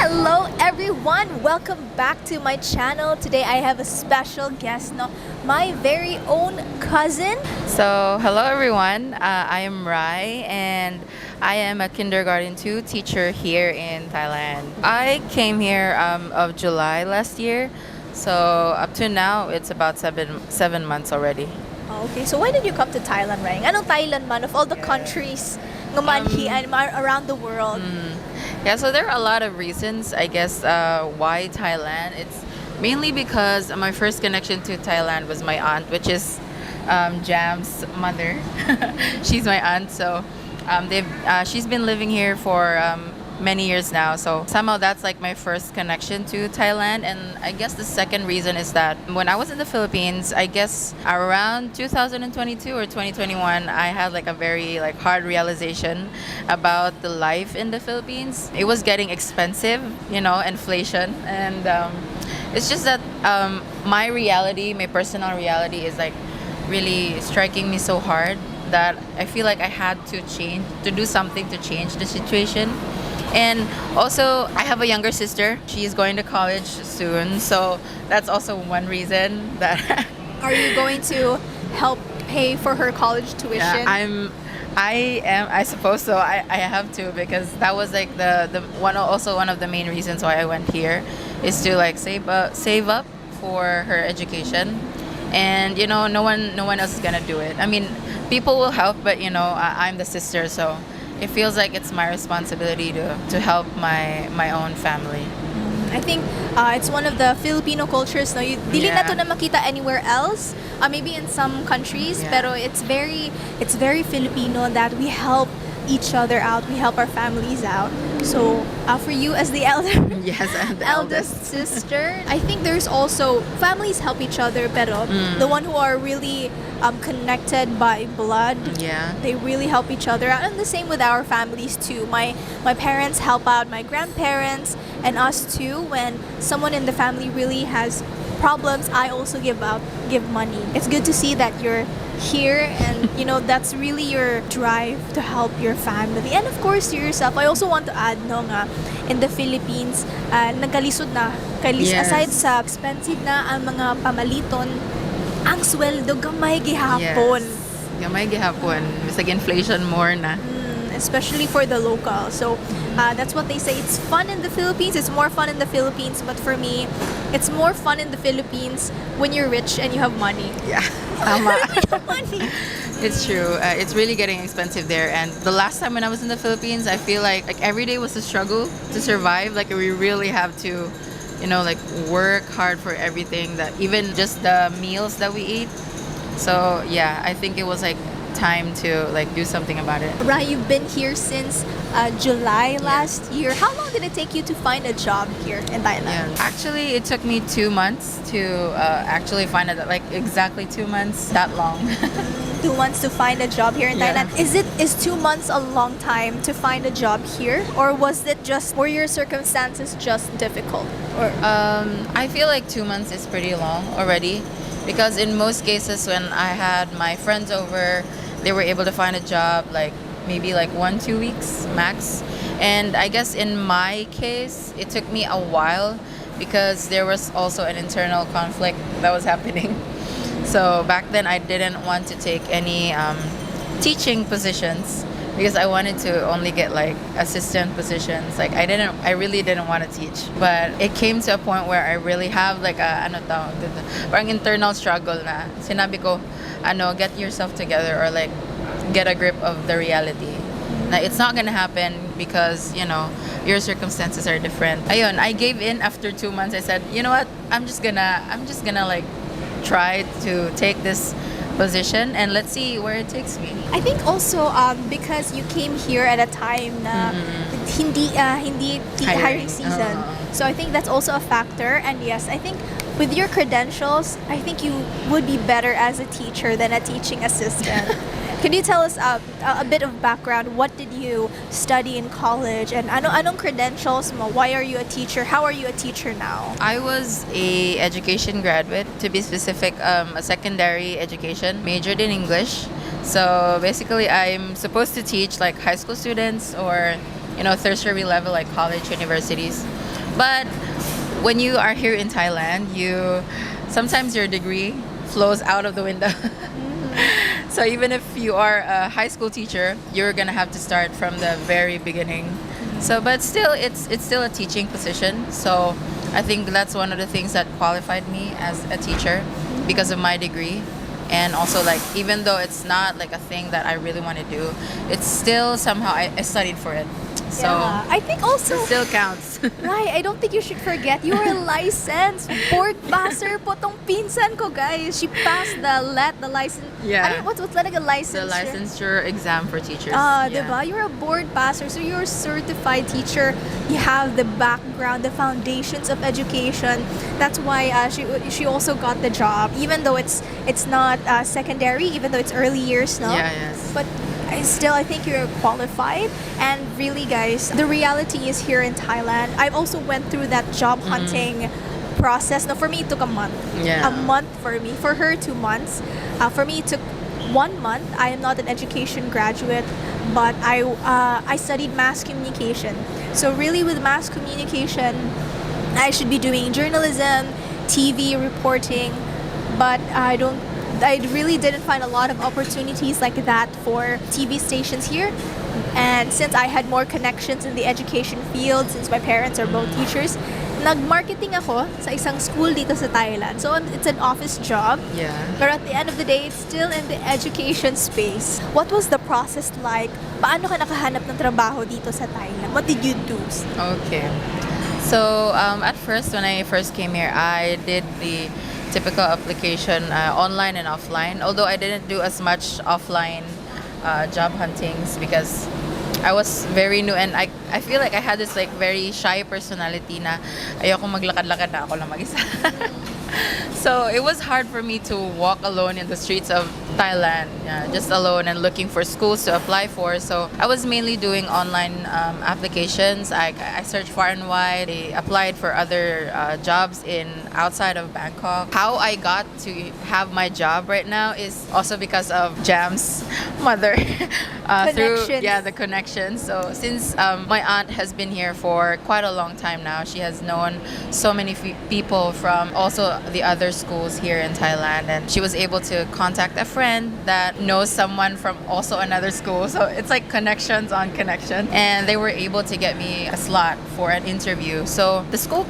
Hello everyone! Welcome back to my channel. Today I have a special guest, no? My very own cousin. So, hello everyone. I am Rai and I am a kindergarten 2 teacher here in Thailand. I came here of July last year. So, up to now, it's about seven months already. Oh, okay, so why did you come to Thailand, Rai? Anong Thailand man of all the countries nga manhi and around the world? Yeah, so there are a lot of reasons, I guess, why Thailand. It's mainly because my first connection to Thailand was my aunt, which is Jam's mother. She's my aunt, so she's been living here for many years now. So somehow that's like my first connection to Thailand. And I guess the second reason is that when I was in the Philippines, I guess around 2022 or 2021, I had like a very like hard realization about the life in the Philippines. It was getting expensive, inflation, and it's just that my reality, my personal reality, is like really striking me so hard that I feel like I had to change, to do something to change the situation. And also, I have a younger sister. She's going to college soon, so that's also one reason that. Are you going to help pay for her college tuition? Yeah, I suppose so. I have to, because that was like the one, also one of the main reasons why I went here, is to like save up for her education. And no one else is gonna do it. I mean, people will help, but I'm the sister, so it feels like it's my responsibility to help my own family. I think it's one of the Filipino cultures. No, dili na to na makita anywhere else. Maybe in some countries, pero it's very Filipino that we help each other out. We help our families out. So for you as the elder, yes, I'm the eldest sister, I think there's also families help each other. Pero the one who are really connected by blood, they really help each other out. And the same with our families too. My parents help out my grandparents and us too. When someone in the family really has problems, I also give money. It's good to see that you're here, and that's really your drive to help your family and of course yourself. I also want to add in the Philippines, nagkalisod na aside sa expensive na ang mga pamaliton, ang sweldo gamay gihapon. Gamay gihapon. Bisag inflation more na. Especially for the local. So that's what they say. It's fun in the Philippines. It's more fun in the Philippines. But for me, it's more fun in the Philippines when you're rich and you have money. Yeah, tama. It's true. It's really getting expensive there. And the last time when I was in the Philippines, I feel like every day was a struggle to survive. Like we really have to, work hard for everything, that even just the meals that we eat. So yeah, I think it was like time to do something about it. Right, you've been here since July last year. How long did it take you to find a job here in Thailand? Yeah. Actually, it took me 2 months to actually find it. Like exactly 2 months. That long. 2 months to find a job here in Thailand. Is 2 months a long time to find a job here, or were your circumstances just difficult? Or I feel like 2 months is pretty long already, because in most cases when I had my friends over, they were able to find a job maybe 1-2 weeks max. And I guess in my case, it took me a while because there was also an internal conflict that was happening. So back then I didn't want to take any teaching positions, because I wanted to only get assistant positions. I really didn't want to teach. But it came to a point where I really have parang internal struggle na sinabi ko, get yourself together, or get a grip of the reality. Now, it's not gonna happen because your circumstances are different. Ayun, I gave in after 2 months. I said, you know what? I'm just gonna try to take this position and let's see where it takes me. I think also because you came here at a time na hindi hiring season. So I think that's also a factor. And yes, I think with your credentials, I think you would be better as a teacher than a teaching assistant. Can you tell us a bit of background? What did you study in college? And anong credentials mo? Why are you a teacher? How are you a teacher now? I was a education graduate, to be specific, a secondary education, majored in English. So basically, I'm supposed to teach high school students or tertiary level, college, universities. But when you are here in Thailand, you sometimes your degree flows out of the window. So even if you are a high school teacher, you're gonna have to start from the very beginning. So, but still, it's still a teaching position. So, I think that's one of the things that qualified me as a teacher because of my degree. And also, like, even though it's not like a thing that I really want to do, it's still somehow I studied for it. So Yeah. I think also, it still counts. right, I don't think you should forget you are licensed board passer po tong pinsan ko, guys. She passed the license. Yeah. I mean, what's like a license? The licensure exam for teachers. Diba? You're a board passer, so you're a certified teacher. You have the background, the foundations of education. That's why she also got the job, even though it's not secondary, even though it's early years, no? Yeah, yes. But I think you're qualified. And really, guys, the reality is here in Thailand. I've also went through that job hunting process. Now, for me, it took a month. Yeah. A month for me. For her, 2 months. For me, it took 1 month. I am not an education graduate, but I studied mass communication. So really, with mass communication, I should be doing journalism, TV reporting, but I really didn't find a lot of opportunities like that for TV stations here. And since I had more connections in the education field, since my parents are both teachers, nag-marketing ako sa isang school dito sa Thailand. So it's an office job. Yeah. But at the end of the day, it's still in the education space. What was the process like? Paano ka nakahanap ng trabaho dito sa Thailand? What did you do? Okay. So at first, when I first came here, I did the typical application online and offline. Although I didn't do as much offline job huntings because I was very new and I feel like I had this like very shy personality na ayoko maglakad-lakad na ako lang mag-isa. So it was hard for me to walk alone in the streets of Thailand, just alone and looking for schools to apply for. So I was mainly doing online applications. I searched far and wide. I applied for other jobs in outside of Bangkok. How I got to have my job right now is also because of Jam's mother. Through the connections. So since my aunt has been here for quite a long time now, she has known so many people from also the other schools here in Thailand, and she was able to contact a friend that knows someone from also another school. So it's like connections on connection, and they were able to get me a slot for an interview. So the school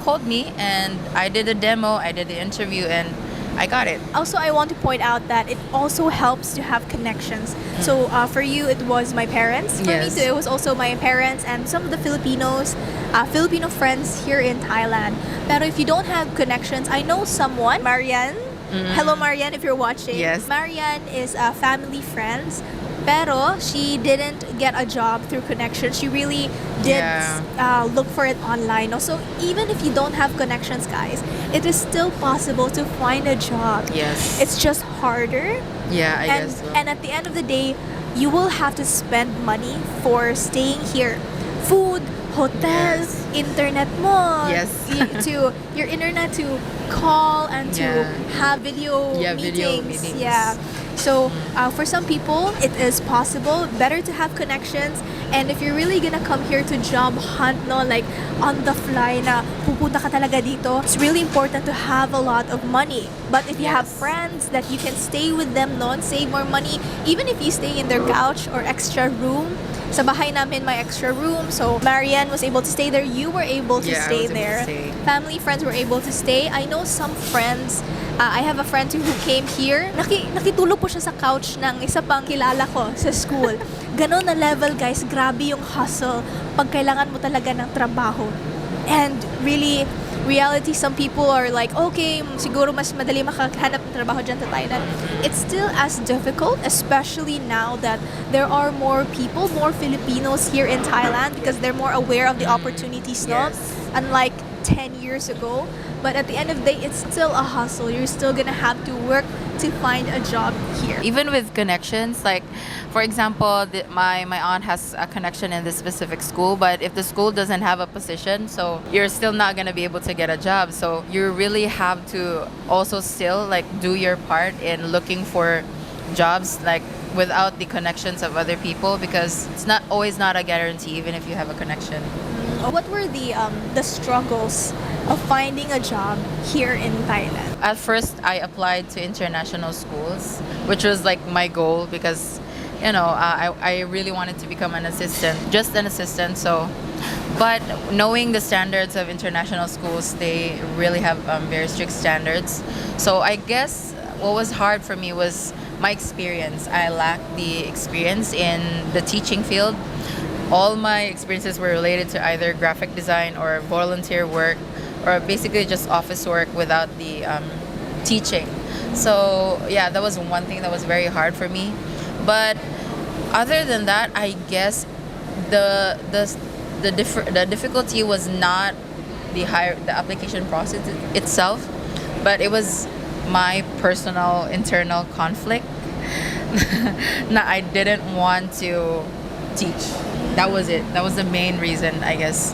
called me, and I did a demo, I did the interview, and I got it. Also, I want to point out that it also helps to have connections. So for you, it was my parents. For me too, it was also my parents and some of the Filipino friends here in Thailand. But if you don't have connections, I know someone, Marianne. Hello, Marianne, if you're watching. Yes. Marianne is family friends. Pero she didn't get a job through connections. She really did look for it online. So even if you don't have connections, guys, it is still possible to find a job. Yes. It's just harder. Yeah, I guess so. And at the end of the day, you will have to spend money for staying here. Food, hotels, internet mo. Yes. To your internet to call and to have video meetings. Yeah. So for some people, it is possible. Better to have connections. And if you're really gonna come here to job hunt, no, like on the fly na pupunta ka talaga dito, it's really important to have a lot of money. But if you have friends that you can stay with them, no, and save more money, even if you stay in their couch or extra room. Sa bahay namin, my extra room. So Marianne was able to stay there. You were able to stay there. Family, friends were able to stay. I know some friends. I have a friend who came here. Nakitulog po siya sa couch ng isa pang kilala ko sa school. Ganon na level, guys. Grabe yung hustle pag kailangan mo talaga ng trabaho. And really, reality, some people are like, okay, siguro mas madali makahanap ng trabaho dyan sa Thailand. It's still as difficult, especially now that there are more people, more Filipinos here in Thailand because they're more aware of the opportunities, no? Unlike 10 years ago. But at the end of the day, it's still a hustle. You're still gonna have to work to find a job here. Even with connections, like for example, my aunt has a connection in this specific school, but if the school doesn't have a position, so you're still not gonna be able to get a job. So you really have to also still like do your part in looking for jobs like without the connections of other people, because it's not always not a guarantee even if you have a connection. What were the struggles of finding a job here in Thailand? At first, I applied to international schools, which was like my goal because, I really wanted to become an assistant, just an assistant. So, but knowing the standards of international schools, they really have very strict standards. So I guess what was hard for me was my experience. I lacked the experience in the teaching field. All my experiences were related to either graphic design or volunteer work or basically just office work without the teaching. So yeah, that was one thing that was very hard for me. But other than that, I guess the difficulty was not the application process itself, but it was my personal internal conflict. No, I didn't want to teach. That was it. That was the main reason, I guess.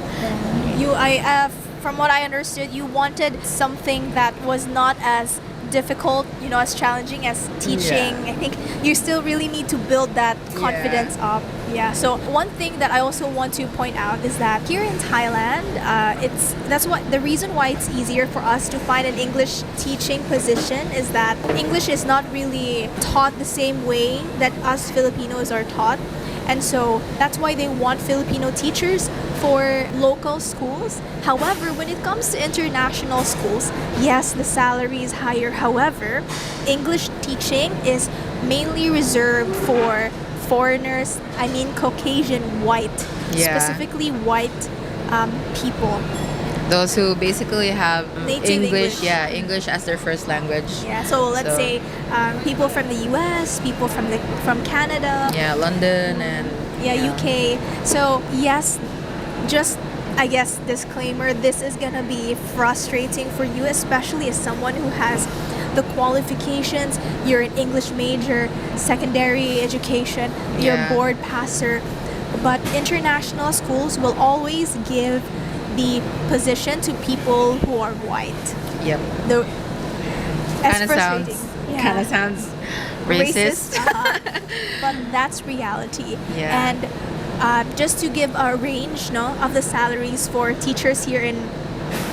From what I understood, you wanted something that was not as difficult, as challenging as teaching. Yeah. I think you still really need to build that confidence up. Yeah. So one thing that I also want to point out is that here in Thailand, the reason why it's easier for us to find an English teaching position is that English is not really taught the same way that us Filipinos are taught. And so that's why they want Filipino teachers for local schools. However, when it comes to international schools, yes, the salary is higher. However, English teaching is mainly reserved for foreigners, Caucasian white, specifically white people. Those who basically have Native English. English as their first language. Yeah, so let's say people from the US, people from Canada. Yeah, London and UK. So yes, just I guess disclaimer, this is gonna be frustrating for you, especially as someone who has the qualifications. You're an English major, secondary education, you're a board passer. But international schools will always give the position to people who are white. Yep. Kind of sounds racist. But that's reality. Yeah. And just to give a range, of the salaries for teachers here in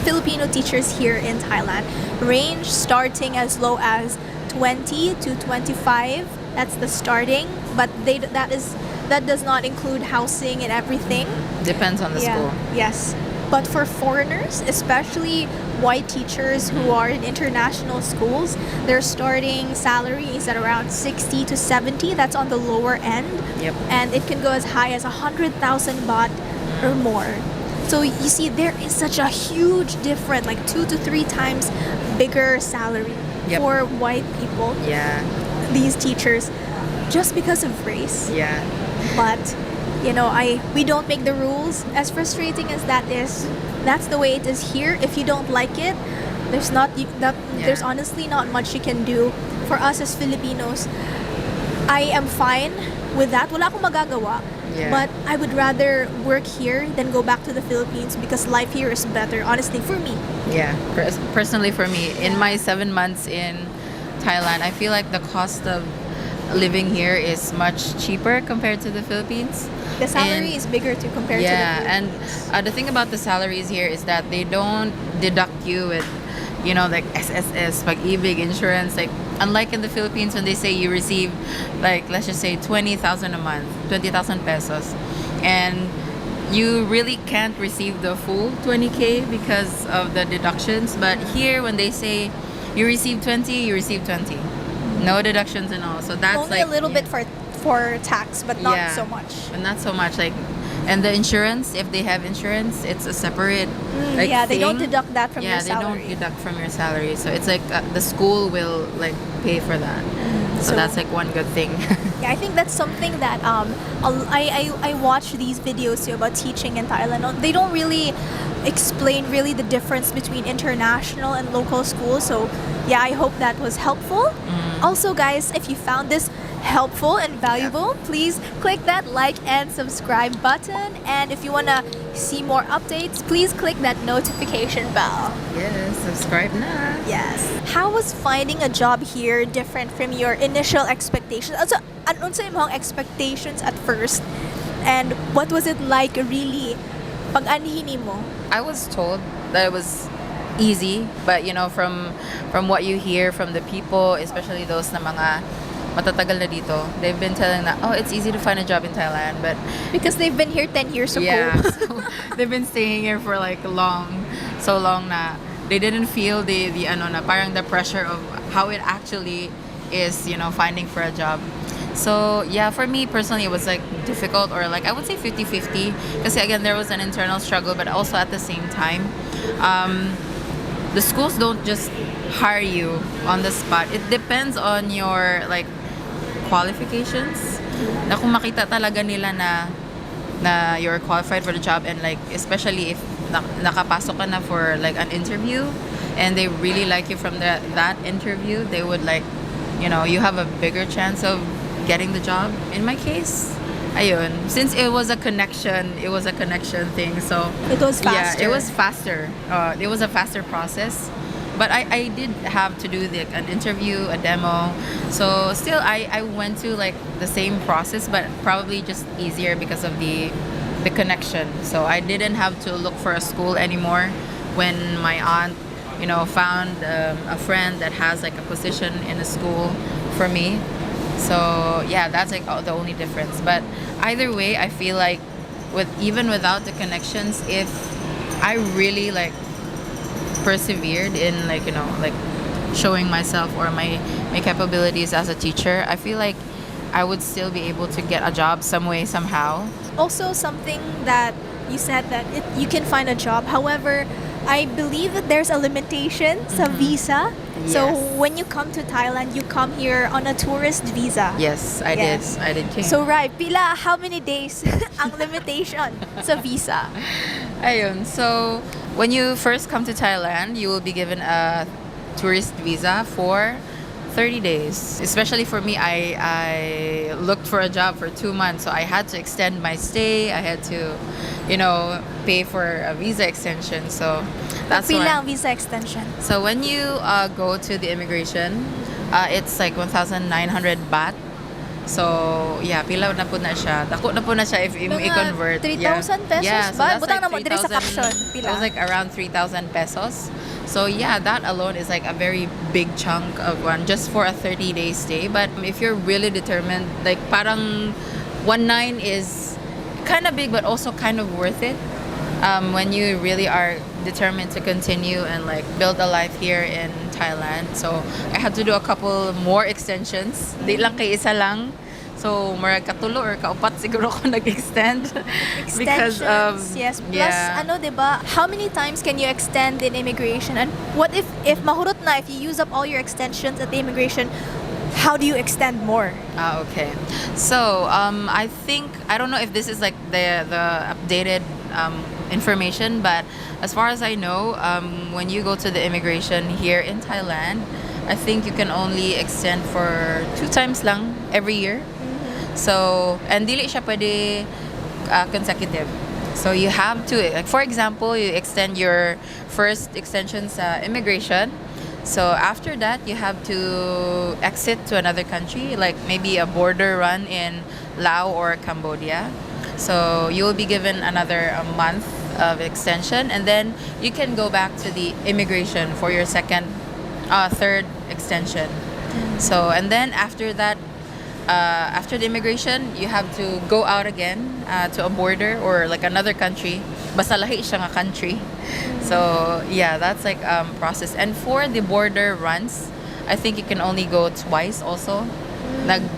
Filipino teachers here in Thailand, range starting as low as 20 to 25. That's the starting, but that does not include housing and everything. Depends on the school. Yes. But for foreigners, especially white teachers who are in international schools, their starting salary is at around 60 to 70. That's on the lower end. Yep. And it can go as high as 100,000 baht or more. So you see, there is such a huge difference, like 2 to 3 times bigger salary for white people. Yeah. These teachers, just because of race. Yeah. But we don't make the rules. As frustrating as that is, that's the way it is here. If you don't like it, there's honestly not much you can do. For us as Filipinos, I am fine with that. Wala akong magagawa. Yeah. But I would rather work here than go back to the Philippines because life here is better, honestly, for me. Yeah, personally for me, in my 7 months in Thailand, I feel like the cost of living here is much cheaper compared to the Philippines. The salary is bigger too compared to the Philippines. And the thing about the salaries here is that they don't deduct you with, like SSS, pag-ibig, insurance. Like, unlike in the Philippines when they say you receive, like, let's just say 20,000 a month, 20,000 pesos. And you really can't receive the full 20K because of the deductions. But here, when they say you receive 20, you receive 20. No deductions and all. So that's only a little bit for tax, but not so much. But not so much. And the insurance, if they have insurance, it's a separate they don't deduct that from your salary. Yeah, they don't deduct from your salary. So it's like the school will pay for that. So that's one good thing. Yeah, I think that's something that I watch these videos too about teaching in Thailand. They don't really explain really the difference between international and local schools. So yeah, I hope that was helpful. Also, guys, if you found this helpful and valuable, please click that like and subscribe button. And if you want to see more updates, please click that notification bell. Yes, subscribe now. Yes. How was finding a job here different from your initial expectations? Also, ano sa imong expectations at first? And what was it like really Pag-anhini mo. I was told that it was easy, but from what you hear from the people, especially those na mga matatagal na dito, they've been telling that, oh, it's easy to find a job in Thailand, but Because they've been here 10 years ago. yeah, so they've been staying here for like so long na they didn't feel the ano na parang the pressure of how it actually is, finding for a job. So yeah, for me personally, it was like difficult, or like I would say 50-50, because again there was an internal struggle, but also at the same time, the schools don't just hire you on the spot. It depends on your like qualifications. Na kung makita talaga nila na you're qualified for the job, and like especially if nakapasok ka na for like an interview and they really like you from that interview, they would like, you have a bigger chance of getting the job. In my case, ayun, since it was a connection thing, so It was faster. yeah, it was faster. It was a faster process. But I did have to do an interview, a demo. So still, I went to like the same process, but probably just easier because of the connection. So I didn't have to look for a school anymore when my aunt, found a friend that has like a position in a school for me. So yeah, that's like the only difference. But either way, I feel like even without the connections, if I really like persevered in like showing myself or my capabilities as a teacher, I feel like I would still be able to get a job some way somehow. Also, something that you said that you can find a job. However, I believe that there's a limitation sa visa. So Yes. when you come to Thailand, you come here on a tourist visa. Yes, I Yes. did. I did. So right, how many days ang limitation sa visa? Ayun. So when you first come to Thailand, you will be given a tourist visa for 30 days. Especially for me, I looked for a job for 2 months, so I had to extend my stay. I had to, pay for a visa extension. So that's Pila why. ang visa extension? So when you go to the immigration, it's like 1,900 baht. So yeah, pila na po na siya. Dako na po na siya if Mga i-convert. 3,000 pesos Yeah, so ba? that's Butang like na mo diri sa 3,000 caption. Pila? It was like around 3,000 pesos. So yeah, that alone is like a very big chunk of one just for a 30-day stay. But if you're really determined, like parang 1.9 is kind of big, but also kind of worth it. When you really are determined to continue and like build a life here in Thailand. So I had to do a couple more extensions. Di lang kay isa lang. So murag katulo or kaupat siguro ko nag-extend because of Extensions, yes. Plus, yeah. diba? How many times can you extend in immigration? And what if mahurot na, if you use up all your extensions at the immigration, how do you extend more? Okay. So I think I don't know if this is like the updated information, but as far as I know, when you go to the immigration here in Thailand, I think you can only extend for 2 times lang every year. So, and dili siya pwede consecutive. So you have to, like for example, you extend your first extension sa immigration. So after that, you have to exit to another country, like maybe a border run in Laos or Cambodia. So you will be given another month of extension, and then you can go back to the immigration for your third extension. So, and then after that, after the immigration, you have to go out again to a border or like another country. Basta lahi siya nga country. So yeah, that's like process. And for the border runs, I think you can only go twice also.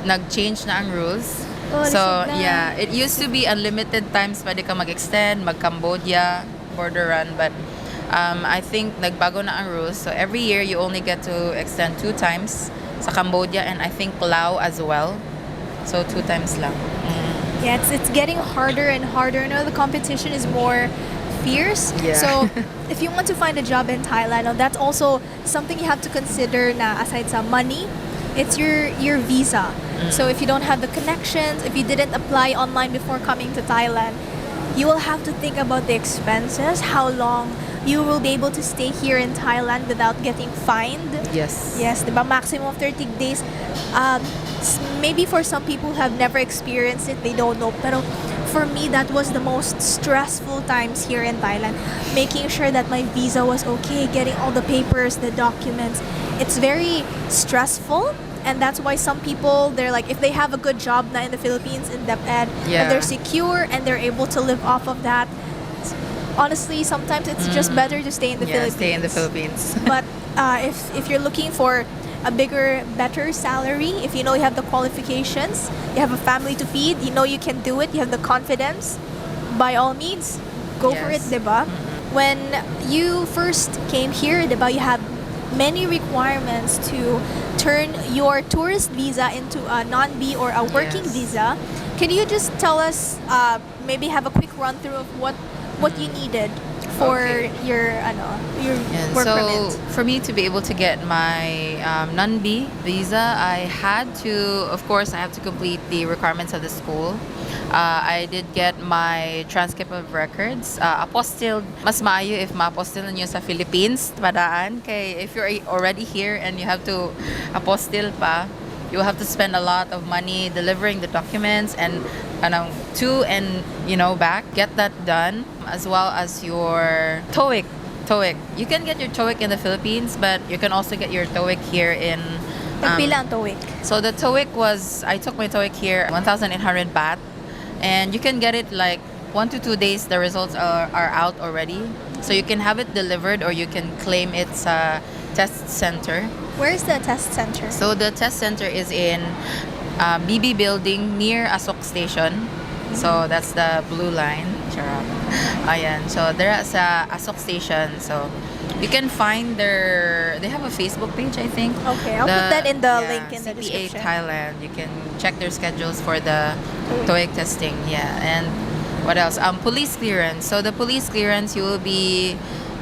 Nag-change na ang rules. Oh, So lisod na. yeah, it used to be unlimited times pwede ka mag-extend, mag-Cambodia border run, but I think nagbago na ang rules. So every year you only get to extend 2 times sa Cambodia, and I think Laos as well. So 2 times lang. Yeah, it's getting harder and harder. The competition is more fierce. Yeah. So if you want to find a job in Thailand, that's also something you have to consider na aside sa money, it's your visa. So if you don't have the connections, if you didn't apply online before coming to Thailand, you will have to think about the expenses, how long you will be able to stay here in Thailand without getting fined. Yes. Yes, diba? Maximum of 30 days. Maybe for some people who have never experienced it, they don't know. Pero for me, that was the most stressful times here in Thailand. Making sure that my visa was okay, getting all the papers, the documents. It's very stressful. And that's why some people, they're like, if they have a good job now in the Philippines, in DepEd, and they're secure and they're able to live off of that, honestly, sometimes it's just better to stay in the Philippines. Stay in the Philippines. But if you're looking for a bigger, better salary, if you know you have the qualifications, you have a family to feed, you know you can do it, you have the confidence, by all means, go for it, diba? When you first came here, diba, you have many requirements to turn your tourist visa into a non-B or a working visa. Can you just tell us, maybe have a quick run through of what you needed for your work permit? So for me to be able to get my non-B visa, I had to, of course, I have to complete the requirements of the school. I did get my transcript of records. Apostilled, mas maayo if ma-apostil nyo sa Philippines, padaan. Kay if you're already here and you have to apostil pa, you will have to spend a lot of money delivering the documents and to and back. Get that done, as well as your TOEIC. You can get your TOEIC in the Philippines, but you can also get your TOEIC here in Pila ang TOEIC? So the TOEIC I took my TOEIC here, 1,800 baht. And you can get it like 1 to 2 days. The results are out already. So you can have it delivered or you can claim it's a test center. Where is the test center? So the test center is in BB building near Asok Station. So that's the blue line. Charot. Ayan. So they're sa Asok Station. So you can find they have a Facebook page, I think. Okay, I'll put that in the link in the CPA description. Thailand. You can check their schedules for the TOEIC testing. Yeah, and what else? Police clearance. So the police clearance, you will be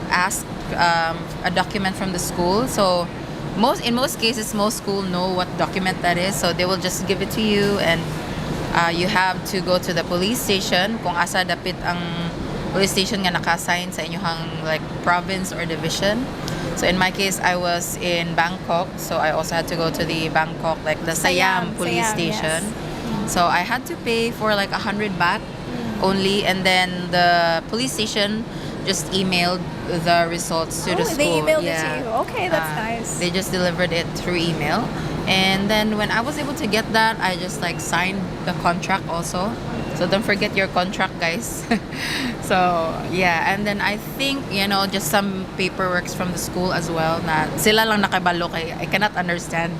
asked a document from the school. So in most cases, most school know what document that is. So they will just give it to you, and you have to go to the police station kung asa dapit ang police station nga naka-assign sa inyong like province or division. So in my case, I was in Bangkok, so I also had to go to the Bangkok, like the Siam police station. Yes. So I had to pay for like 100 baht only, and then the police station just emailed the results to the school. They emailed it to you. Okay, that's nice. They just delivered it through email. And then when I was able to get that, I just like signed the contract also. So don't forget your contract, guys. So yeah, and then I think just some paperworks from the school as well. Na sila lang nakabalo kay I cannot understand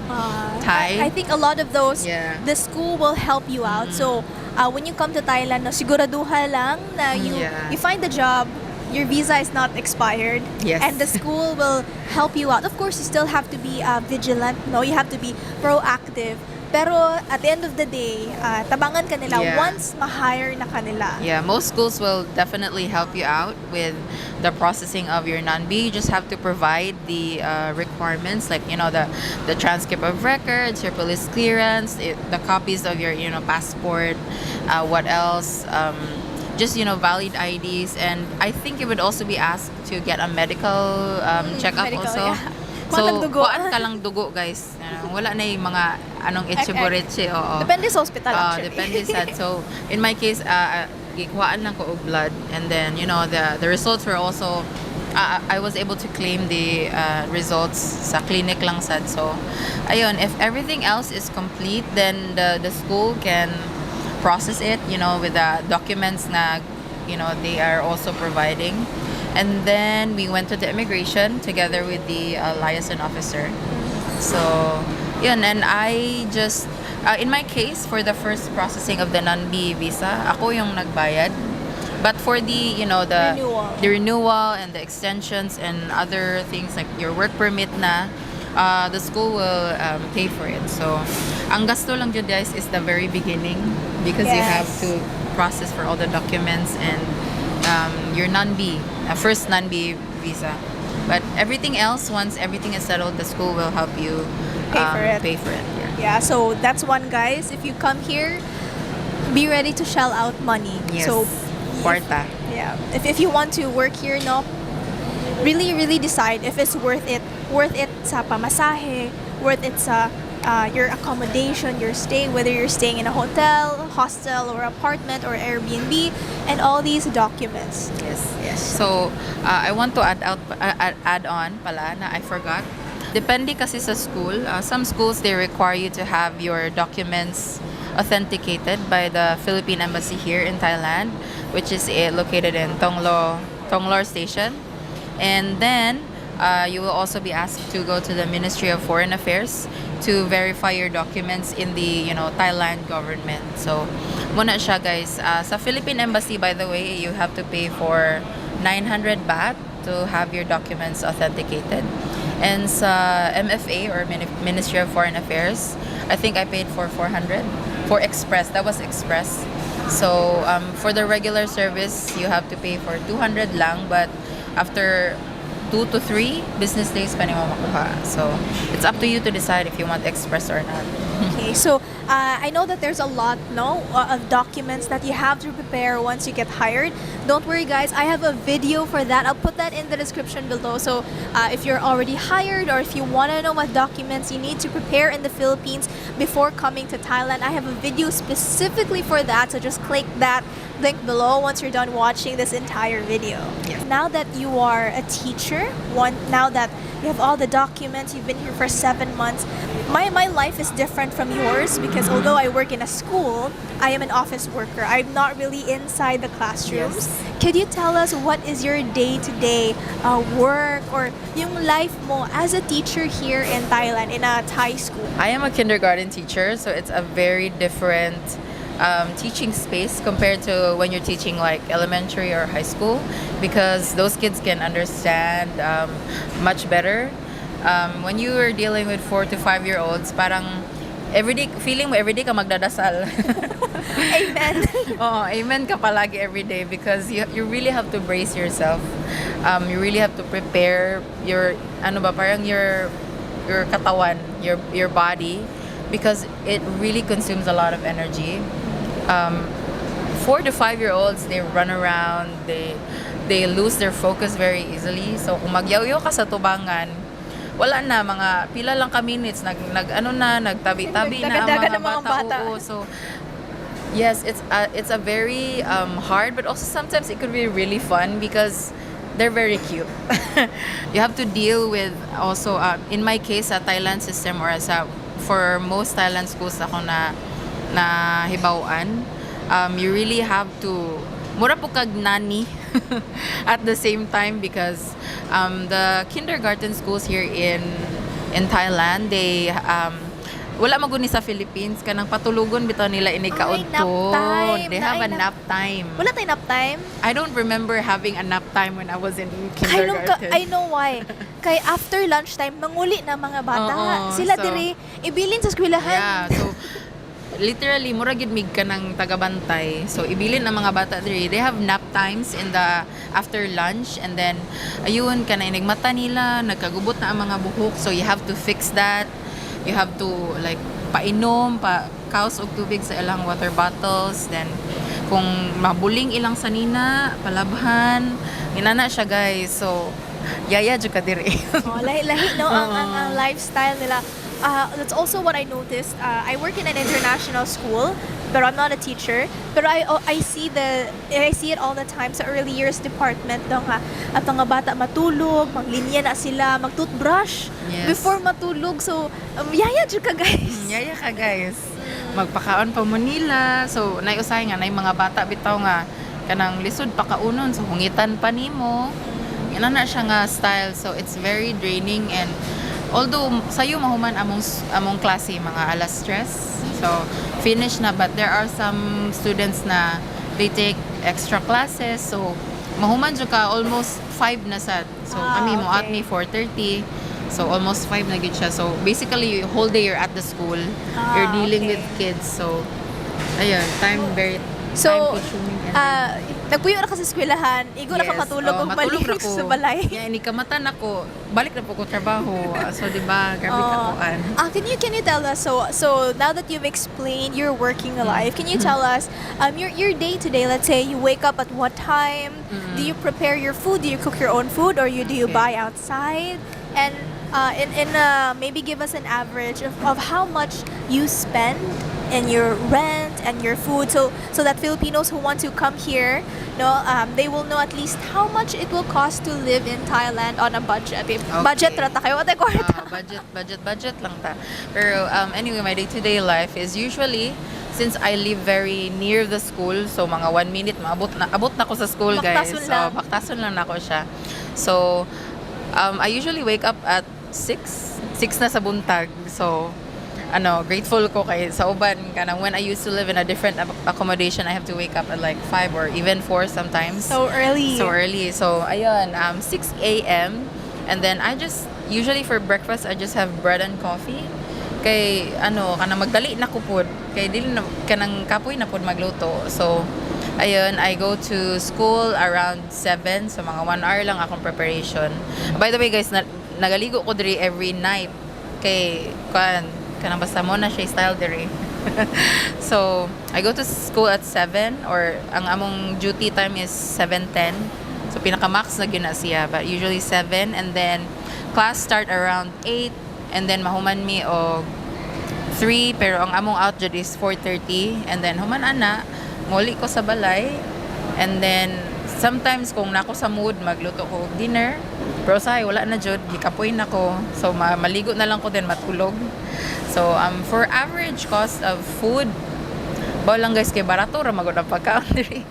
Thai. I think a lot of those, the school will help you out. So when you come to Thailand, no, siguraduha lang na you find the job. Your visa is not expired, and the school will help you out. Of course, you still have to be vigilant. No, you have to be proactive. Pero at the end of the day, tabangan kanila once ma-hire na kanila. Yeah, most schools will definitely help you out with the processing of your non-B. You just have to provide the requirements, like the transcript of records, your police clearance, the copies of your passport. What else? Just valid IDs, and I think you would also be asked to get a medical checkup also. Yeah. So, kuhaan ka lang dugo, guys. Wala na yung mga anong itchiboriche. Depende sa hospital, actually. Depende sa. So, in my case, kuhaan lang ko og blood. And then, the results were also, I was able to claim the results sa clinic lang sad. So, ayun, if everything else is complete, then the school can process it, with the documents na, they are also providing. And then we went to the immigration together with the liaison officer. So, yun, and I just, in my case, for the first processing of the non-B visa, ako yung nagbayad. But for the, the renewal and the extensions and other things like your work permit na, the school will pay for it. So, ang gasto lang dyan, guys, is the very beginning, because you have to process for all the documents and your non-B, first non-B visa. But everything else, once everything is settled, the school will help you pay for it. Yeah, so that's one, guys. If you come here, be ready to shell out money. Yes. So, Kwarta. If you want to work here, no, really decide if it's worth it. Worth it sa pamasahe, worth it sa your accommodation, your stay, whether you're staying in a hotel, hostel, or apartment, or Airbnb, and all these documents. Yes. So, I want to add on pala na I forgot. Depende kasi sa school. Some schools, they require you to have your documents authenticated by the Philippine Embassy here in Thailand, which is located in Tonglo Station. And then, you will also be asked to go to the Ministry of Foreign Affairs to verify your documents in the Thailand government. So muna siya guys. Sa Philippine Embassy, by the way, you have to pay for 900 baht to have your documents authenticated. And sa MFA or Ministry of Foreign Affairs, I think I paid for 400 for express. That was express. So for the regular service, you have to pay for 200 lang, but after 2 to 3 business days pa niyo makuha. So, it's up to you to decide if you want express or not. Okay, so I know that there's a lot of documents that you have to prepare once you get hired. Don't worry guys, I have a video for that. I'll put that in the description below. So if you're already hired or if you want to know what documents you need to prepare in the Philippines before coming to Thailand, I have a video specifically for that. So just click that link below once you're done watching this entire video. Yes. Now that you are a teacher, now that you have all the documents, you've been here for 7 months, my life is different from yours because although I work in a school, I am an office worker. I'm not really inside the classrooms. Yes. Could you tell us what is your day-to-day work or yung life mo as a teacher here in Thailand, in a Thai school? I am a kindergarten teacher, so it's a very different teaching space compared to when you're teaching like elementary or high school, because those kids can understand much better. When you are dealing with 4 to 5 year olds, parang everyday feeling mo everyday ka magdadasal. Amen. Oh, amen ka palagi everyday because you really have to brace yourself. You really have to prepare your parang your katawan, your body, because it really consumes a lot of energy. 4 to 5 year olds, they run around, they lose their focus very easily. So kung magyaw-yaw ka sa tubangan, wala na, mga pila lang ka minutes, nagtabi-tabi na ang mga bata. Oo. So yes, it's a very hard, but also sometimes it could be really fun because they're very cute. You have to deal with also in my case sa Thailand system, or for most Thailand schools ako na hibawaan, you really have to mura po kag nani at the same time, because the kindergarten schools here in Thailand, they wala maguni sa Philippines kanang patulugon bitaw nila ini kaudtod. They have a nap time. Wala tay nap time? I don't remember having a nap time when I was in kindergarten. I know why. Kay after lunchtime manguli na mga bata. Sila so, dire ibilin sa eskwelahan. Yeah, so literally mura gid mig ka ng tagabantay. So ibilin ang mga bata dire. They have nap times in the after lunch, and then ayun kana inig mata nila, nagkagubot na ang mga buhok. So you have to fix that. You have to like painom, kaos og tubig sa ilang water bottles. Then kung mabuling ilang sanina, palabhan, inana siya guys. So yaya jud ka dire. Lahi-lahi no ang lifestyle nila. That's also what I noticed. I work in an international school, but I'm not a teacher. But I see it all the time sa early years department daw nga at mga bata matulog, maglinya na sila, mag-toothbrush before matulog. So yaya jud ka guys. Yaya ka guys. Magpakaon pa mo nila. So naiusahay nga nay mga bata bitaw nga kanang lisod pa kaunon, so hungitan pa nimo. Ina na siya nga style. So it's very draining, and although sayo mahuman among klase mga alas stress, so finish na, but there are some students na they take extra classes, so mahuman jud ka almost 5 na sad. So kami mo at me 4:30, so almost 5 na gid siya. So basically whole day you're at the school, you're dealing with kids. So ayun, time consuming. Nagpuyo na ka sa eskwelahan, igo na ka matulog og balik sa balay. Yeah, ini kamata nako, balik na po ko trabaho. So di ba, grabe katuan. Can you tell us, so now that you've explained your working life, can you tell us your day to day? Let's say you wake up at what time? Do you prepare your food? Do you cook your own food, or do you buy outside? And maybe give us an average of how much you spend in your rent and your food, so that Filipinos who want to come here, they will know at least how much it will cost to live in Thailand on a budget. Okay. Budget rata kayo, ate kwarta. Budget lang ta. Pero anyway, my day-to-day life is usually, since I live very near the school, so mga 1 minute abot na ko sa school, guys. Baktason So lang. baktason lang nako siya. So I usually wake up at 6 na sa buntag. So grateful ko kay sa uban kanang when I used to live in a different accommodation, I have to wake up at like 5 or even 4 sometimes. So early. So ayun, 6 a.m. and then I just usually for breakfast I just have bread and coffee. Kay kanang magdali na ko pod kay dili na kanang kapoy na pod magluto. So ayun, I go to school around 7, so mga 1 hour lang akong preparation. By the way, guys, nagaligo ko diri every night kay kanang basta mo na siya style diri. So I go to school at 7, or ang among duty time is 7:10. So pinaka max na gyud na siya, but usually 7, and then class start around 8, and then mahuman mi og 3, pero ang among out jud is 4:30, and then human ana muli ko sa balay, and then sometimes kung nako sa mood magluto ko og dinner, pero say wala na jud, gikapoy na ko, so maligo na lang ko din matulog. So for average cost of food, bao lang guys, kay barato ra magud ang pagkaon diri.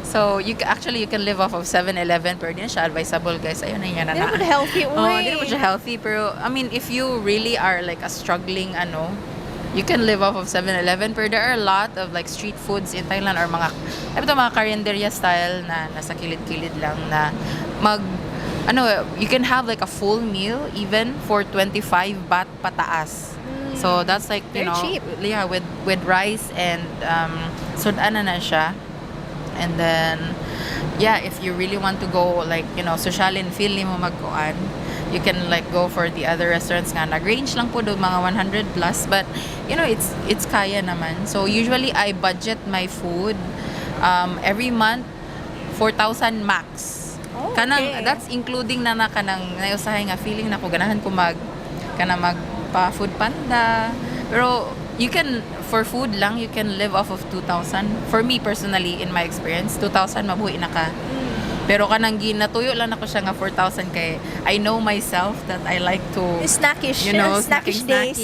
So you can live off of 7-Eleven, pero di na siya advisable, guys. Ayun na yan na. Hindi naman healthy, Di naman siya healthy, pero I mean if you really are like a struggling you can live off of 7-Eleven, pero there are a lot of like street foods in Thailand, or mga karinderya style na nasa kilid-kilid lang na you can have like a full meal even for 25 baht pataas. So that's like, Very cheap. Yeah, with rice and sudan na siya. And then yeah, if you really want to go like, sosyalin, feel mo magkuan, you can like go for the other restaurants nga nag-range lang po do mga 100 plus, but it's kaya naman. So usually I budget my food every month 4,000 max. Oh, Kanang okay. that's including na kanang nayusahay nga feeling na ko ganahan ko magpa food panda. Pero you can, for food lang, you can live off of 2,000. For me personally, in my experience, 2,000 mabuhi na ka. Pero kanang ginatuyo lang ako siya nga 4,000 kay I know myself that I like to Snackish. Snackish days.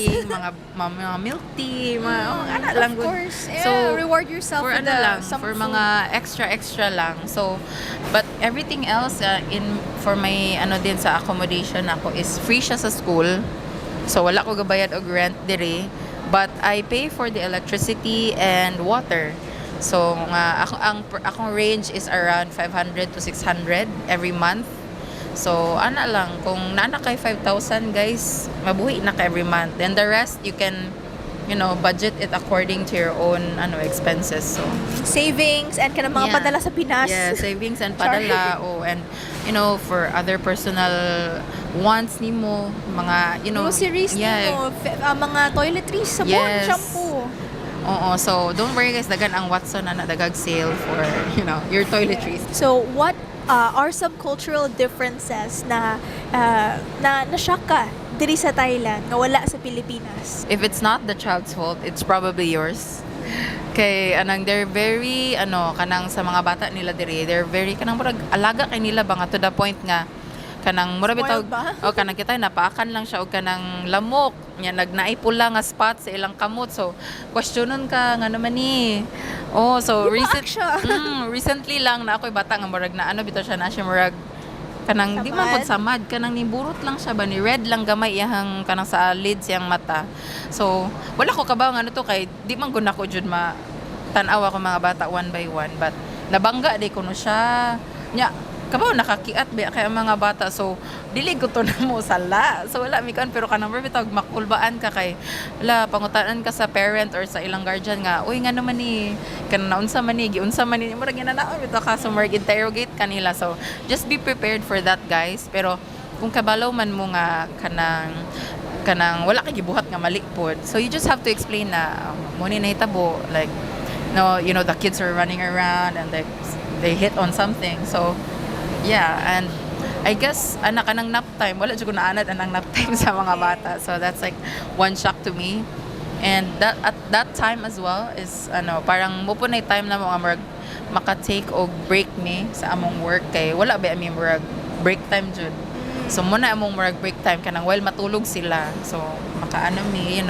mga milk tea, mga lang. Of course. Yeah, So reward yourself for with some for food. mga extra lang. So but everything else for my din sa accommodation ako is free siya sa school. So wala ko gabayad og rent diri, but I pay for the electricity and water. So akong range is around 500 to 600 every month. So ana lang, kung naana kay 5,000 guys, mabuhi na ka every month. Then the rest you can budget it according to your own expenses. So savings and kanang mga padala sa Pinas. Yeah, savings and padala. And for other personal wants nimo, mga groceries nimo, mga toiletries, sabon, shampoo. Oo, so don't worry guys, dagan ang Watson na dagag sale for your toiletries. So what are some cultural differences na na-shock ka diri sa Thailand nga wala sa Pilipinas? If it's not the child's fault, it's probably yours. Kay they're very kanang sa mga bata nila diri, they're very kanang murag alaga kay nila ba nga to the point nga kanang mura bitaw kanang kita napaakan lang siya og kanang lamok nya nagnaay pula nga spot sa ilang kamot, so questionon ka nga naman ni so recently lang na ako'y bata nga murag na bitaw siya na siya murag kanang di man pud samad, kanang ni burot lang siya ba, ni red lang gamay iyang kanang sa lid siyang mata. So wala ko kabaw nga to kay di man gud nako jud tan-aw ako mga bata one by one, but nabangga di kuno siya nya kabaw nakakiat ba kay ang mga bata, so dili ko to na mo sala, so wala mi kan, pero kanang bitag makulbaan ka kay pangutanan ka sa parent or sa ilang guardian nga uy nga naman ni kanang naunsa man ni giunsa man ni murag ginanaon bitaw ka, so murag interrogate kanila. So just be prepared for that guys. Pero kung kabalaw man mo nga kanang wala kay gibuhat nga mali pod, so you just have to explain na mo ni nahitabo, like the kids are running around and they hit on something. So yeah, and I guess anak ka ng nap time. Wala jud ko naanad anang nap time sa mga bata. So that's like one shock to me. And that at that time as well is parang mo po na time na mo nga maka-take og break me sa among work kay wala ba ami murag break time jud. So muna among murag break time kanang while matulog sila. So makaano me,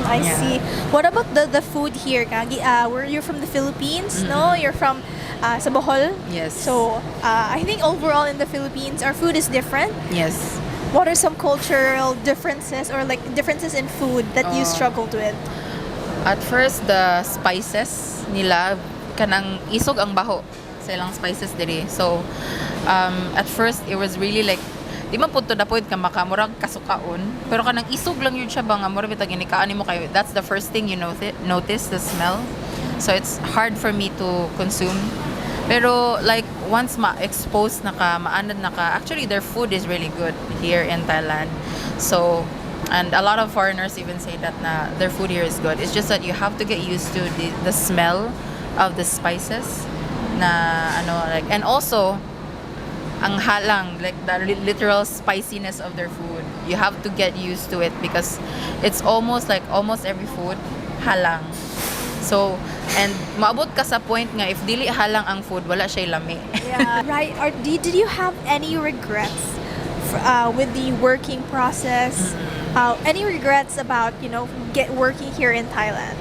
I see. What about the food here, Kagi? You're from the Philippines, no? You're from sa Bohol. Yes. So I think overall in the Philippines, our food is different. Yes. What are some cultural differences or like differences in food that you struggled with? At first, the spices nila, kanang isog ang baho sa ilang spices diri. So, at first, it was really like, di man po to the point ka makamurag kasukaon, pero kanang isog lang yun siya ba nga, mura bitag inikaan mo kayo. That's the first thing you notice, the smell. So, it's hard for me to consume. Pero like once ma-expose na ka, maanad na ka, actually their food is really good here in Thailand. So, and a lot of foreigners even say that na their food here is good. It's just that you have to get used to the smell of the spices na like, and also ang halang, like the literal spiciness of their food. You have to get used to it because it's almost every food halang. So, and maabot ka sa point nga if dili halang ang food, wala siya lami. Yeah, right. Did you have any regrets with the working process? Any regrets about working here in Thailand?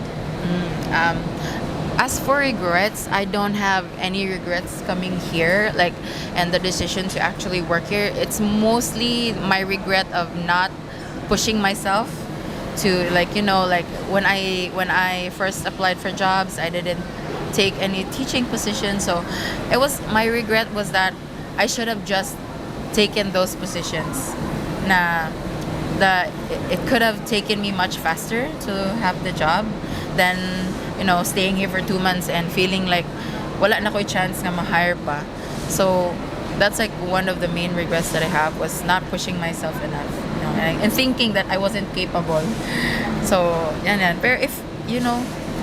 As for regrets, I don't have any regrets coming here, like, and the decision to actually work here. It's mostly my regret of not pushing myself to like when I first applied for jobs, I didn't take any teaching position. So my regret was that I should have just taken those positions. It could have taken me much faster to have the job than staying here for 2 months and feeling like wala na ko'y chance nga ma-hire pa. So that's like one of the main regrets that I have, was not pushing myself enough, and thinking that I wasn't capable. So yan. Pero if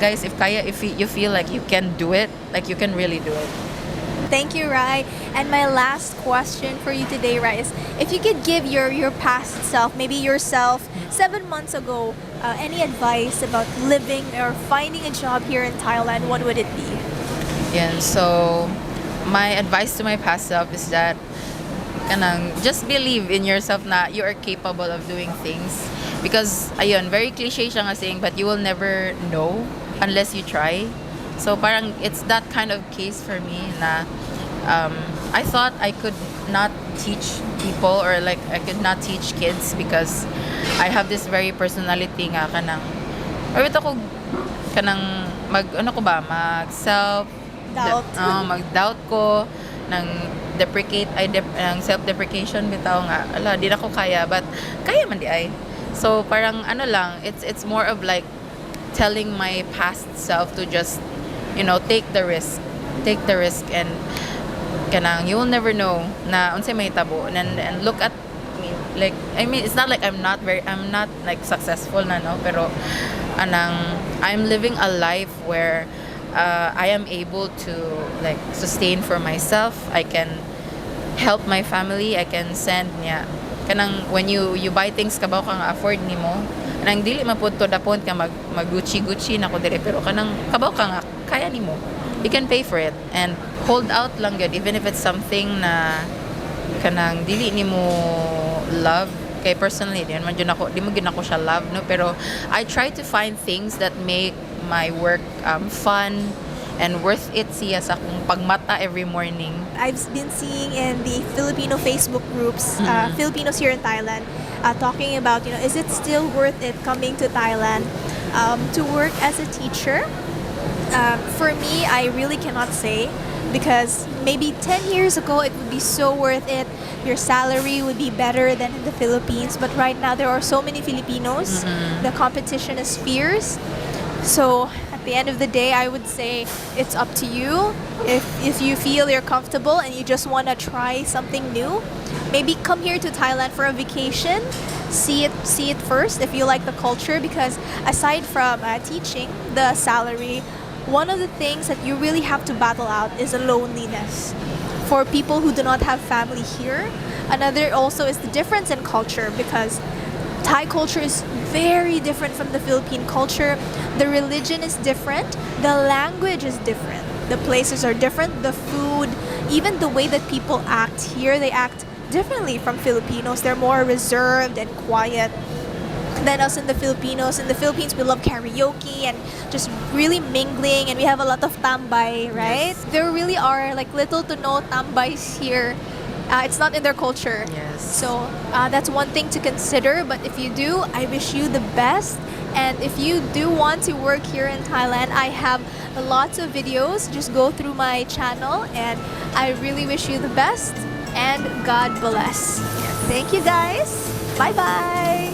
guys, if you feel like you can do it, like you can really do it. Thank you, Rai. And my last question for you today, Rai, is if you could give your past self, maybe yourself 7 months ago, any advice about living or finding a job here in Thailand, what would it be? Yeah, so my advice to my past self is that just believe in yourself na you are capable of doing things. Because, ayun, very cliche siya nga saying, but you will never know unless you try. So parang it's that kind of case for me na I thought I could not teach people, or like I could not teach kids because I have this very personality nga kanang, or ito ko kanang mag self doubt. Mag-doubt ko ng self-deprecation bitaw nga di na ko kaya, but kaya man di ay. So parang it's more of like telling my past self to just take the risk and kanang you will never know na unsay may tabo, and look at me, like it's not like I'm not like successful na, no, pero I'm living a life where I am able to like sustain for myself. I can help my family. I can send niya kanang when you buy things kabaw kang afford nimo, nang dili mapud to the point ka mag Gucci na ko dire, pero kanang kabaw ka nga kaya nimo, you can pay for it and hold out lang yun, even if it's something na kanang dili nimo love. Kay personally di mo gid ako siya love, no, pero I try to find things that make my work fun and worth it siya sa akong pagmata every morning. I've been seeing in the Filipino Facebook groups, Filipinos here in Thailand, talking about, is it still worth it coming to Thailand to work as a teacher? For me, I really cannot say, because maybe 10 years ago it would be so worth it. Your salary would be better than in the Philippines, but right now there are so many Filipinos. The competition is fierce. So at the end of the day, I would say it's up to you. If you feel you're comfortable and you just want to try something new, maybe come here to Thailand for a vacation. See it first if you like the culture, because aside from teaching, the salary, one of the things that you really have to battle out is a loneliness. for people who do not have family here. Another also is the difference in culture, because Thai culture is very different from the Philippine culture. The religion is different. The language is different. The places are different. The food, even the way that people act here, they act differently from Filipinos. They're more reserved and quiet than us in the Filipinos. In the Philippines, we love karaoke and just really mingling, and we have a lot of tambay, right? Yes. There really are like little to no tambays here. It's not in their culture. Yes. So that's one thing to consider. But if you do, I wish you the best. And if you do want to work here in Thailand, I have lots of videos. Just go through my channel, and I really wish you the best. And God bless. Yes. Thank you guys. Bye bye.